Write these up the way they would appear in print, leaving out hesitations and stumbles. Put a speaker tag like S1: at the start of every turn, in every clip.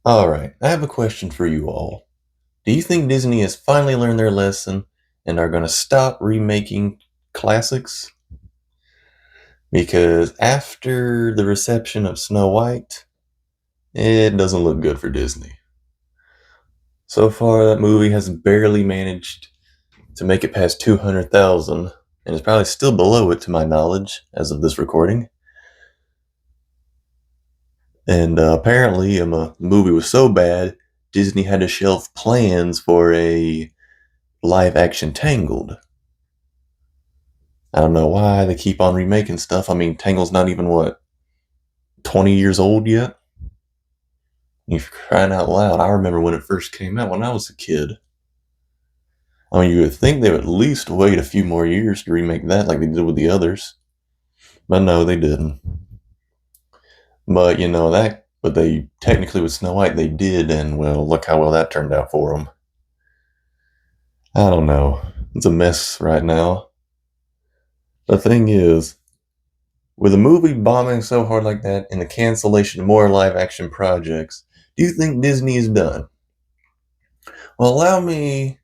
S1: Alright, I have a question for you all. Do you think Disney has finally learned their lesson and are going to stop remaking classics? Because after the reception of Snow White, it doesn't look good for Disney. So far, that movie has barely managed to make it past 200,000, and is probably still below it to my knowledge as of this recording. And apparently, the movie was so bad, Disney had to shelve plans for a live action Tangled. I don't know why they keep on remaking stuff. I mean, Tangled's not even, 20 years old yet? You're crying out loud. I remember when it first came out when I was a kid. I mean, you would think they would at least wait a few more years to remake that like they did with the others. But no, they didn't. But, but they technically with Snow White, they did, and well, look how well that turned out for them. I don't know. It's a mess right now. The thing is, with a movie bombing so hard like that and the cancellation of more live action projects, do you think Disney is done? Well, allow me.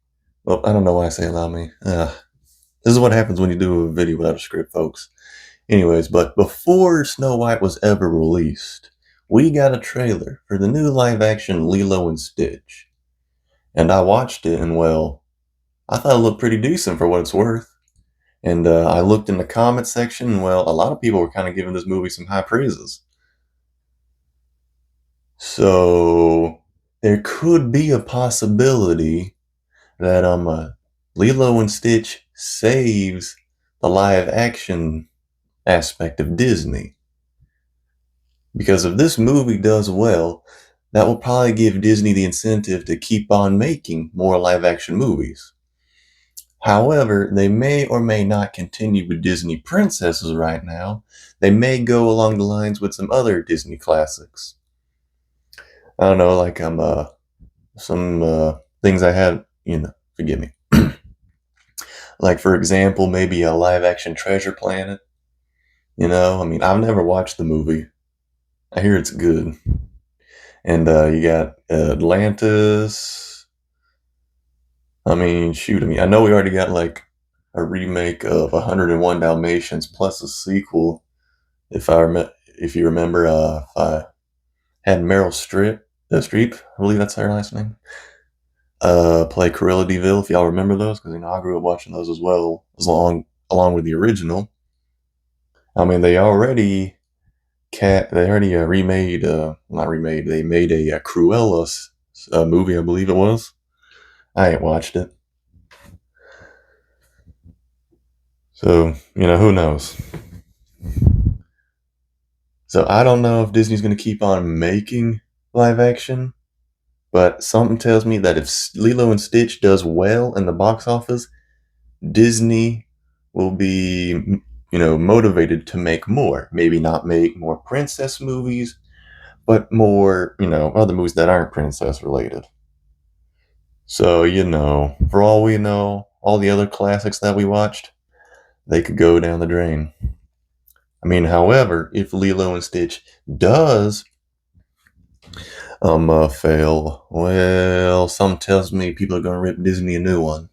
S1: Well, I don't know why I say allow me. This is what happens when you do a video without a script, folks. Anyways, but before Snow White was ever released, we got a trailer for the new live action Lilo and Stitch. And I watched it, and well, I thought it looked pretty decent for what it's worth. And I looked in the comment section, and well, a lot of people were kind of giving this movie some high praises. So there could be a possibility that Lilo and Stitch saves the live action aspect of Disney. Because if this movie does well, that will probably give Disney the incentive to keep on making more live action movies. However, they may or may not continue with Disney princesses right now. They may go along the lines with some other Disney classics. I don't know, like some things I had, forgive me. Like, for example, maybe a live action Treasure Planet. I mean, I've never watched the movie. I hear it's good. And you got Atlantis. I mean, shoot, I know we already got like a remake of 101 Dalmatians plus a sequel. If you remember, I had Meryl Streep, I believe that's her last name, play Cruella de Vil. If y'all remember those, because I grew up watching those as well, along with the original. I mean, they already remade, not remade. They made a Cruella movie, I believe it was. I ain't watched it. So, who knows? So I don't know if Disney's going to keep on making live action, but something tells me that if Lilo and Stitch does well in the box office, Disney will be, motivated to make more. Maybe not make more princess movies, but more, other movies that aren't princess related. So, for all we know, all the other classics that we watched, they could go down the drain. I mean, however, if Lilo and Stitch does fail, well, some tells me people are going to rip Disney a new one.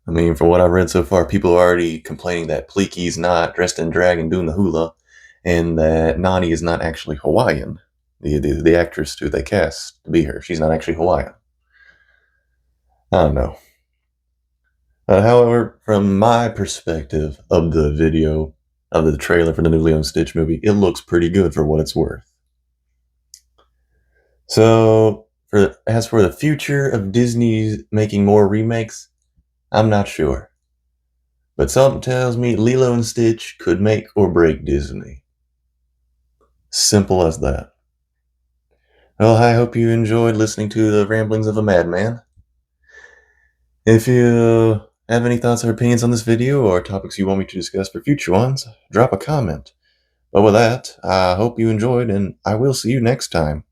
S1: I mean, from what I've read so far, people are already complaining that Pliki's not dressed in drag and doing the hula, and that Nani is not actually Hawaiian. The actress who they cast to be her, she's not actually Hawaiian. I don't know. However, from my perspective of the video, of the trailer for the new Lilo and Stitch movie, it looks pretty good for what it's worth. So, as for the future of Disney making more remakes, I'm not sure. But something tells me Lilo and Stitch could make or break Disney. Simple as that. Well, I hope you enjoyed listening to the ramblings of a madman. If you have any thoughts or opinions on this video or topics you want me to discuss for future ones, drop a comment. But with that, I hope you enjoyed, and I will see you next time.